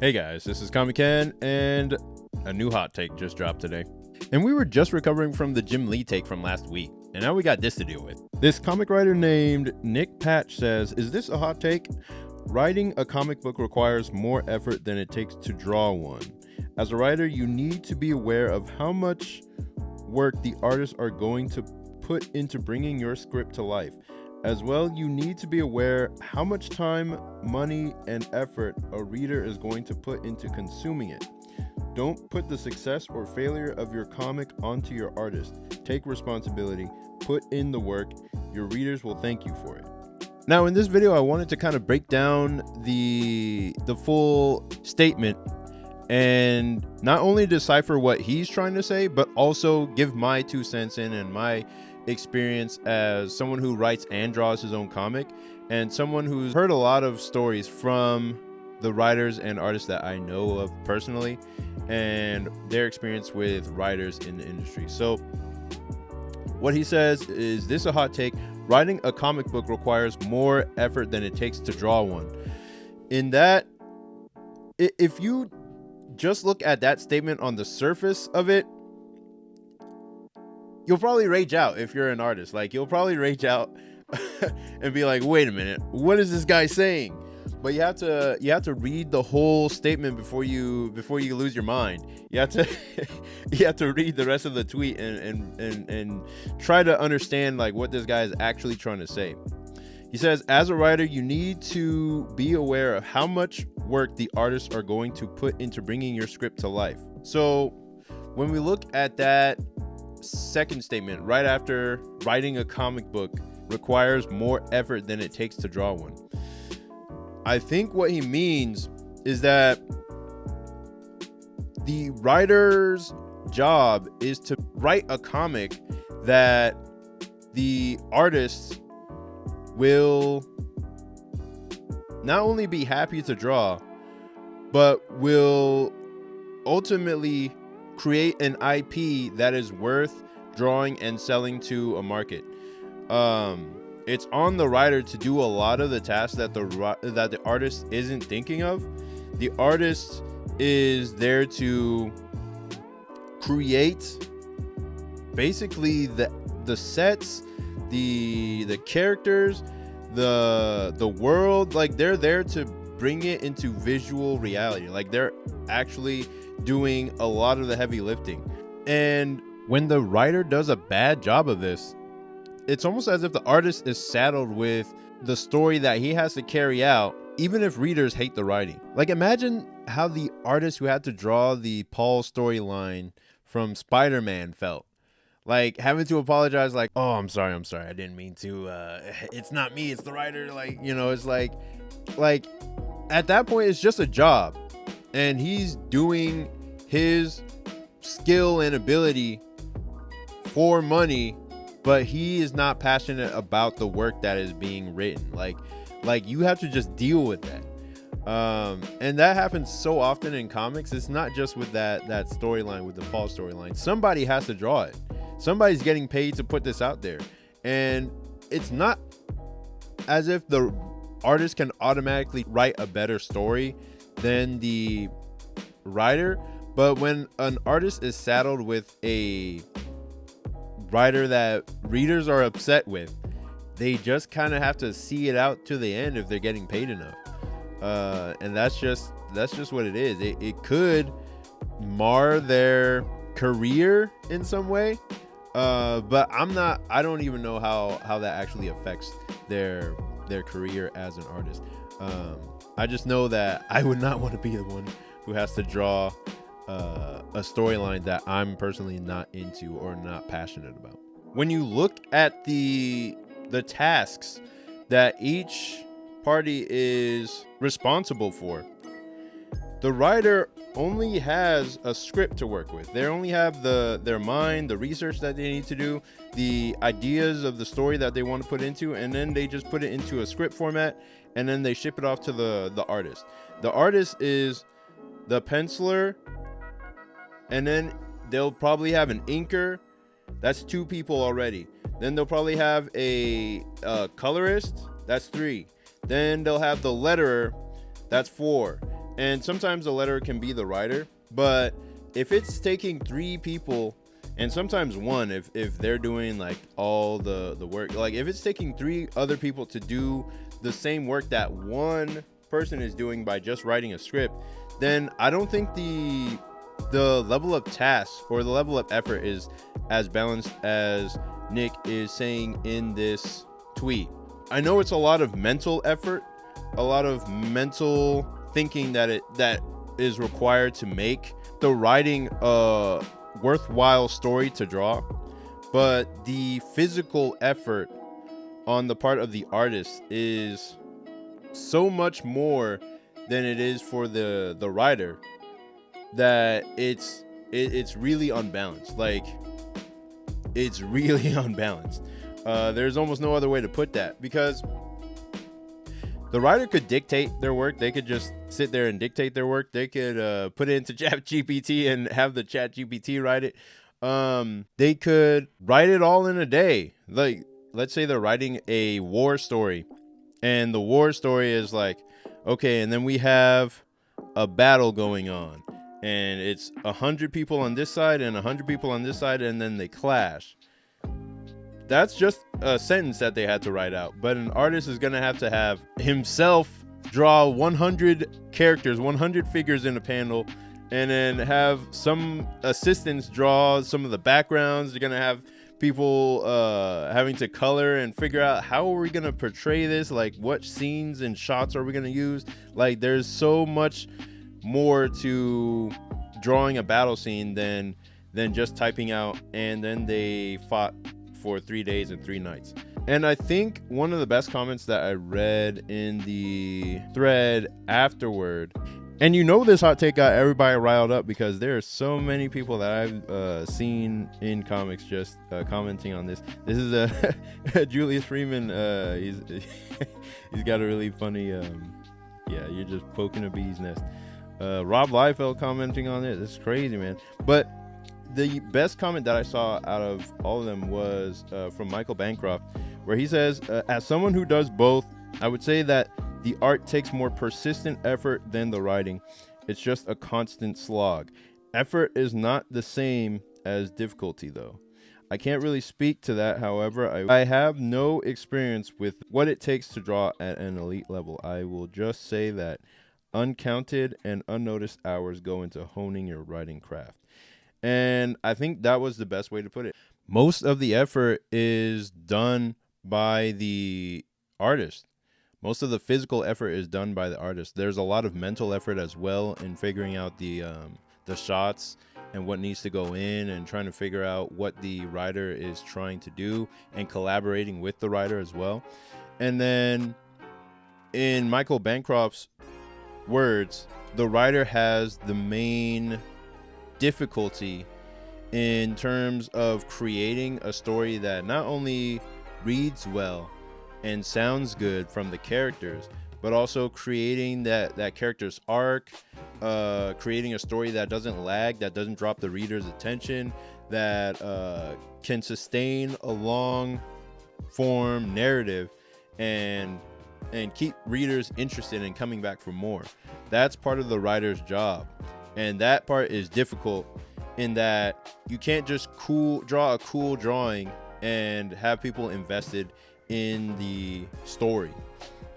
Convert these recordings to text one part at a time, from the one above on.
Hey guys, this is Comic Ken, and a new hot take just dropped today. And we were just recovering from the Jim Lee take from last week, and now we got this to deal with. This comic writer named Nick Patch says, "Is this a hot take? Writing a comic book requires more effort than it takes to draw one. As a writer, you need to be aware of how much work the artists are going to put into bringing your script to life. As well, you need to be aware how much time, money, and effort a reader is going to put into consuming it. Don't put the success or failure of your comic onto your artist. Take responsibility, put in the work. Your readers will thank you for it." Now, in this video, I wanted to kind of break down the full statement and not only decipher what he's trying to say, but also give my 2 cents in and my experience as someone who writes and draws his own comic, and someone who's heard a lot of stories from the writers and artists that I know of personally and their experience with writers in the industry. So what he says is, this a hot take? Writing a comic book requires more effort than it takes to draw one. In that, if you just look at that statement on the surface of it, you'll probably rage out. If you're an artist, like, you'll probably rage out and be like, wait a minute, what is this guy saying? But you have to read the whole statement before you lose your mind. You have to read the rest of the tweet and try to understand like what this guy is actually trying to say. He says, as a writer, you need to be aware of how much work the artists are going to put into bringing your script to life. So when we look at that second statement, right after, writing a comic book requires more effort than it takes to draw one, I think what he means is that the writer's job is to write a comic that the artists will not only be happy to draw, but will ultimately create an IP that is worth drawing and selling to a market. It's on the writer to do a lot of the tasks that the artist isn't thinking of. The artist is there to create basically the sets, the characters, the world. Like, they're there to bring it into visual reality. Like, they're actually doing a lot of the heavy lifting. And when the writer does a bad job of this, it's almost as if the artist is saddled with the story that he has to carry out, even if readers hate the writing. Like, imagine how the artist who had to draw the Paul storyline from Spider-Man felt. Like, having to apologize, like, oh, I'm sorry, I didn't mean to, it's not me, it's the writer. Like, you know, it's like at that point, it's just a job, and he's doing his skill and ability for money, but he is not passionate about the work that is being written. Like you have to just deal with that. And that happens so often in comics. It's not just with that storyline, with the Paul storyline. Somebody has to draw it. Somebody's getting paid to put this out there. And it's not as if the artist can automatically write a better story than the writer. But when an artist is saddled with a writer that readers are upset with, they just kind of have to see it out to the end if they're getting paid enough. And that's just what it is. It could mar their career in some way, but I don't even know how that actually affects their career as an artist. I just know that I would not want to be the one who has to draw a storyline that I'm personally not into or not passionate about. When you look at the tasks that each party is responsible for, the writer only has a script to work with. They only have their mind, the research that they need to do, the ideas of the story that they want to put into, and then they just put it into a script format, and then they ship it off to the artist. The artist is the penciler, and then they'll probably have an inker. That's 2 people already. Then they'll probably have a colorist. That's 3. Then they'll have the letterer. That's 4. And sometimes the letterer can be the writer, but if it's taking 3 people, and sometimes one, if they're doing like all the work, like if it's taking 3 other people to do the same work that one person is doing by just writing a script, then I don't think the level of task or the level of effort is as balanced as Nick is saying in this tweet. I know it's a lot of mental effort, a lot of mental thinking that is required to make the writing a worthwhile story to draw, but the physical effort on the part of the artist is so much more than it is for the writer, that it's really unbalanced. Like, it's really unbalanced. There's almost no other way to put that, because the writer could dictate their work. They could just sit there and dictate their work. They could put it into ChatGPT and have the ChatGPT write it. They could write it all in a day. Like, let's say they're writing a war story, and the war story is like, okay, and then we have a battle going on, and it's 100 people on this side and 100 people on this side, and then they clash. That's just a sentence that they had to write out. But an artist is going to have himself draw 100 characters, 100 figures in a panel, and then have some assistants draw some of the backgrounds. They're going to have people having to color and figure out, how are we going to portray this? Like, what scenes and shots are we going to use? Like, there's so much more to drawing a battle scene than just typing out, and then they fought for 3 days and 3 nights. And I think one of the best comments that I read in the thread afterward, and this hot take got everybody riled up, because there are so many people that I've seen in comics just commenting on this. This is Julius Freeman. He's got a really funny, you're just poking a bee's nest. Rob Liefeld commenting on it. This is crazy, man. But the best comment that I saw out of all of them was from Michael Bancroft, where he says, as someone who does both, I would say that the art takes more persistent effort than the writing. It's just a constant slog. Effort is not the same as difficulty, though. I can't really speak to that. However, I have no experience with what it takes to draw at an elite level. I will just say that uncounted and unnoticed hours go into honing your writing craft. And I think that was the best way to put it. Most of the effort is done by the artist. Most of the physical effort is done by the artist. There's a lot of mental effort as well in figuring out the shots and what needs to go in, and trying to figure out what the writer is trying to do, and collaborating with the writer as well. And then in Michael Bancroft's words, the writer has the main difficulty in terms of creating a story that not only reads well and sounds good from the characters, but also creating that character's arc, creating a story that doesn't lag, that doesn't drop the reader's attention, that can sustain a long form narrative and keep readers interested in coming back for more. That's part of the writer's job. And that part is difficult, in that you can't just draw a cool drawing and have people invested in the story.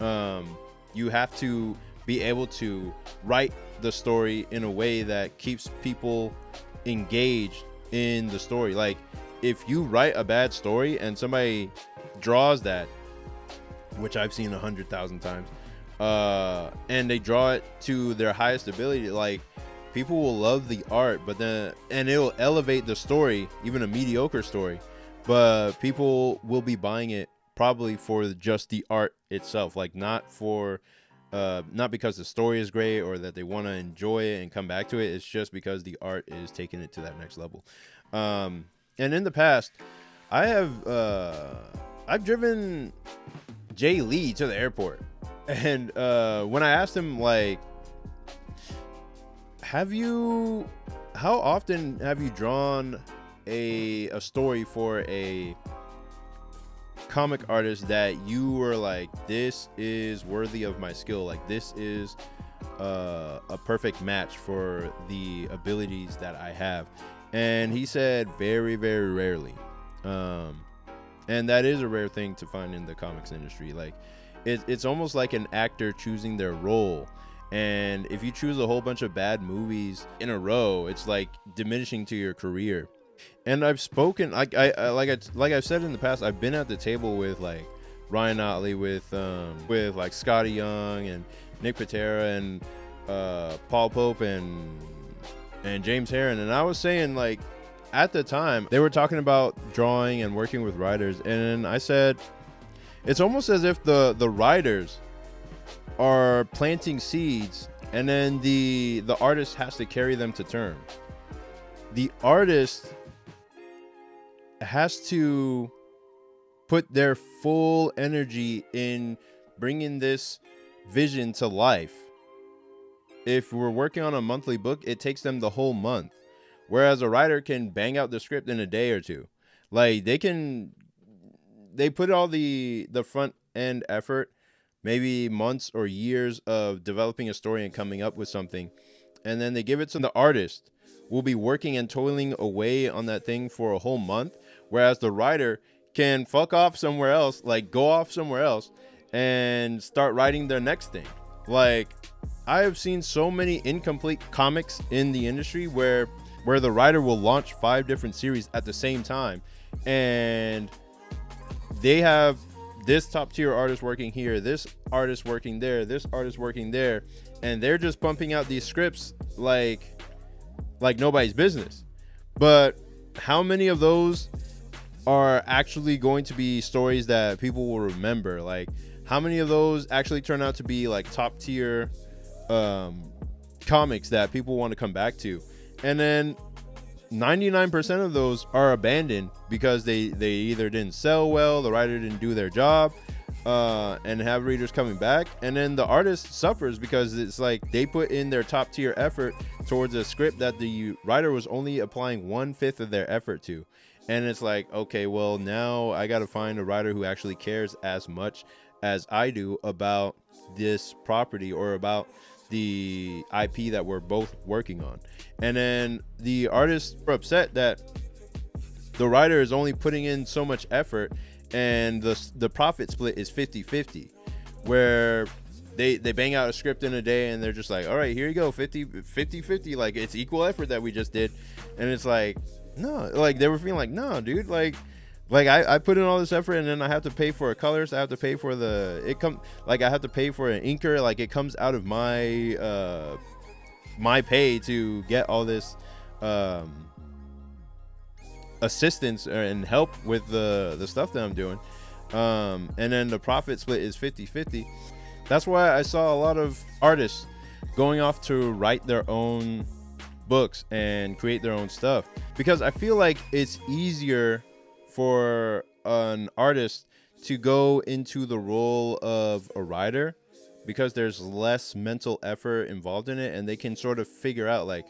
You have to be able to write the story in a way that keeps people engaged in the story. Like, if you write a bad story and somebody draws that, which I've seen 100,000 times, and they draw it to their highest ability, like, people will love the art, and it will elevate the story, even a mediocre story, but people will be buying it probably for just the art itself, like not because the story is great or that they want to enjoy it and come back to it. It's just because the art is taking it to that next level. And in the past, I've driven Jay Lee to the airport, and when I asked him, like, how often have you drawn a story for a comic artist that you were like, this is worthy of my skill, like this is a perfect match for the abilities that I have. And he said very, very rarely. And that is a rare thing to find in the comics industry. Like, it's almost like an actor choosing their role. And if you choose a whole bunch of bad movies in a row, it's like diminishing to your career. And I've spoken, like I've said in the past, I've been at the table with like Ryan Otley, with like Scotty Young and Nick Patera and Paul Pope and James Herron, and I was saying, like, at the time they were talking about drawing and working with writers, and I said it's almost as if the writers are planting seeds, and then the artist has to carry them to term. The artist has to put their full energy in bringing this vision to life. If we're working on a monthly book, it takes them the whole month, whereas a writer can bang out the script in a day or two. Like, they put all the front end effort, maybe months or years of developing a story and coming up with something, and then they give it to the artist, will be working and toiling away on that thing for a whole month, whereas the writer can fuck off somewhere else, like go off somewhere else and start writing their next thing. Like, I have seen so many incomplete comics in the industry where the writer will launch 5 different series at the same time, and they have this top tier artist working here, this artist working there, this artist working there, and they're just pumping out these scripts like nobody's business. But how many of those are actually going to be stories that people will remember? Like, how many of those actually turn out to be like top tier comics that people want to come back to? And then 99% of those are abandoned because they either didn't sell well, the writer didn't do their job, and have readers coming back, and then the artist suffers because it's like they put in their top tier effort towards a script that the writer was only applying 1/5 of their effort to. And it's like, okay, well, now I got to find a writer who actually cares as much as I do about this property or about the IP that we're both working on. And then the artists are upset that the writer is only putting in so much effort, and the profit split is 50-50, where they bang out a script in a day and they're just like, all right, here you go, 50-50, like it's equal effort that we just did. And it's like, no, like they were feeling like, no, dude, like I put in all this effort, and then I have to pay for colors, I have to pay for I have to pay for an inker, like it comes out of my my pay to get all this assistance and help with the stuff that I'm doing, and then the profit split is 50-50. That's why I saw a lot of artists going off to write their own books and create their own stuff, because I feel like it's easier for an artist to go into the role of a writer because there's less mental effort involved in it, and they can sort of figure out like,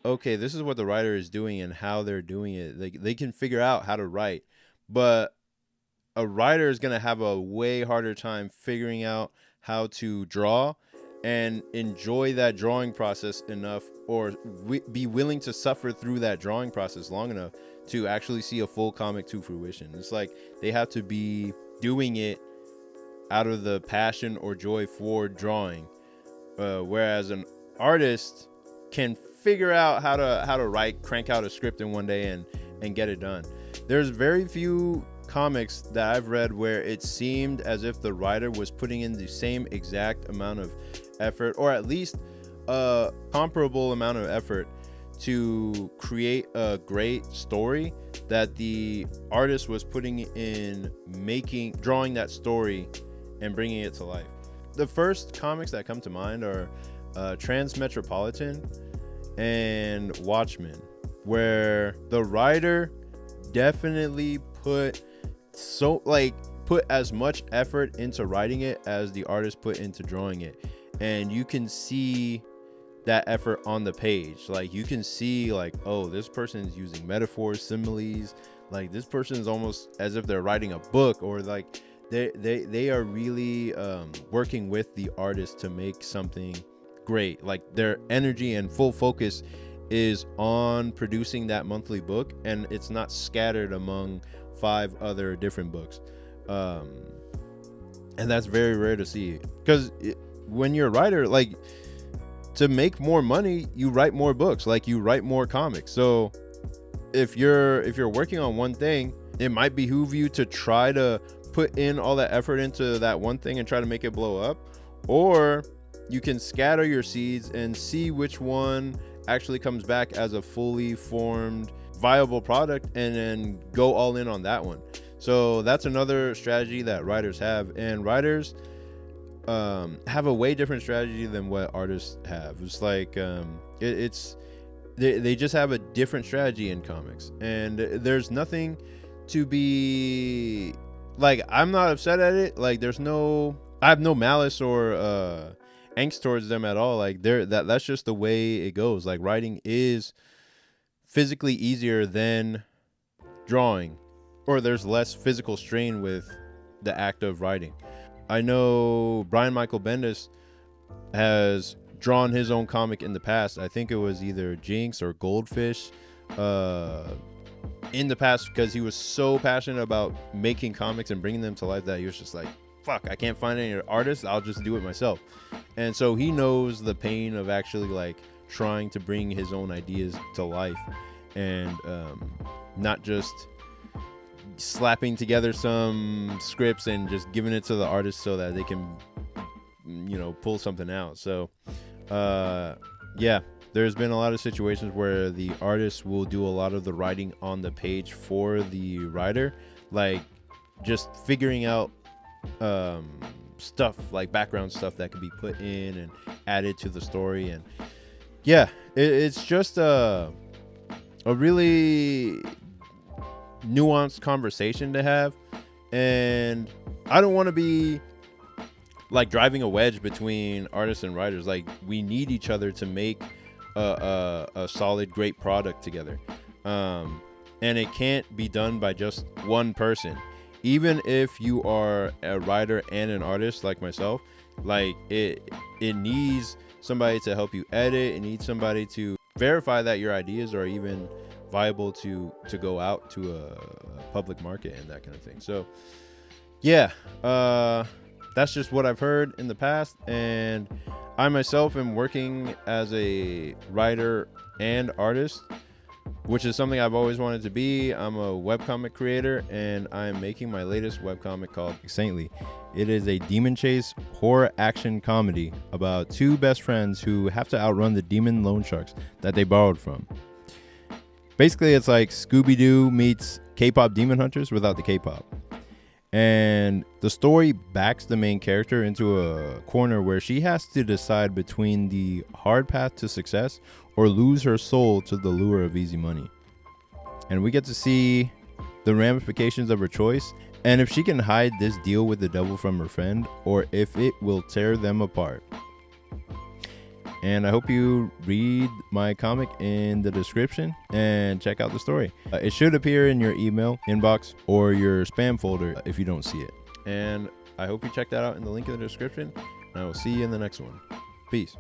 okay, this is what the writer is doing and how they're doing it. They can figure out how to write. But a writer is going to have a way harder time figuring out how to draw and enjoy that drawing process enough, or be willing to suffer through that drawing process long enough to actually see a full comic to fruition. It's like they have to be doing it out of the passion or joy for drawing, whereas an artist can figure out how to write, crank out a script in one day and get it done. There's very few comics that I've read where it seemed as if the writer was putting in the same exact amount of effort, or at least a comparable amount of effort, to create a great story that the artist was putting in drawing that story and bringing it to life. The first comics that come to mind are Transmetropolitan and Watchmen, where the writer definitely put as much effort into writing it as the artist put into drawing it, and you can see that effort on the page. Like, you can see like, oh, this person is using metaphors, similes, like this person is almost as if they're writing a book, or like they are really working with the artist to make something great. Like their energy and full focus is on producing that monthly book, and it's not scattered among 5 other different books. um and that's very rare to see, because when you're a writer, like, to make more money, you write more books, like you write more comics. So if you're working on one thing, it might behoove you to try to put in all that effort into that one thing and try to make it blow up, or you can scatter your seeds and see which one actually comes back as a fully formed viable product, and then go all in on that one. So that's another strategy that writers have, and writers have a way different strategy than what artists have. It's like it's they just have a different strategy in comics, and there's nothing to be like, I'm not upset at it. Like I have no malice or angst towards them at all. Like that's just the way it goes. Like writing is physically easier than drawing, or there's less physical strain with the act of writing. I know Brian Michael Bendis has drawn his own comic in the past. I think it was either Jinx or Goldfish in the past, because he was so passionate about making comics and bringing them to life that he was just like, fuck, I can't find any artists, I'll just do it myself. And so he knows the pain of actually like trying to bring his own ideas to life, and not just slapping together some scripts and just giving it to the artist so that they can, pull something out. So yeah, there's been a lot of situations where the artist will do a lot of the writing on the page for the writer, like just figuring out stuff like background stuff that could be put in and added to the story. And yeah, it's just a really nuanced conversation to have, and I don't want to be like driving a wedge between artists and writers. Like, we need each other to make a solid, great product together, and it can't be done by just one person. Even if you are a writer and an artist like myself, like it needs somebody to help you edit. It needs somebody to verify that your ideas are even viable to go out to a public market and that kind of thing. So yeah, that's just what I've heard in the past, and I myself am working as a writer and artist, which is something I've always wanted to be. I'm a webcomic creator, and I'm making my latest webcomic called Saintly. It is a demon chase horror action comedy about 2 best friends who have to outrun the demon loan sharks that they borrowed from. Basically, it's like Scooby-Doo meets K-pop Demon Hunters without the K-pop. And the story backs the main character into a corner where she has to decide between the hard path to success or lose her soul to the lure of easy money. And we get to see the ramifications of her choice, and if she can hide this deal with the devil from her friend, or if it will tear them apart. And I hope you read my comic in the description and check out the story. It should appear in your email inbox or your spam folder if you don't see it. And I hope you check that out in the link in the description. And I will see you in the next one. Peace.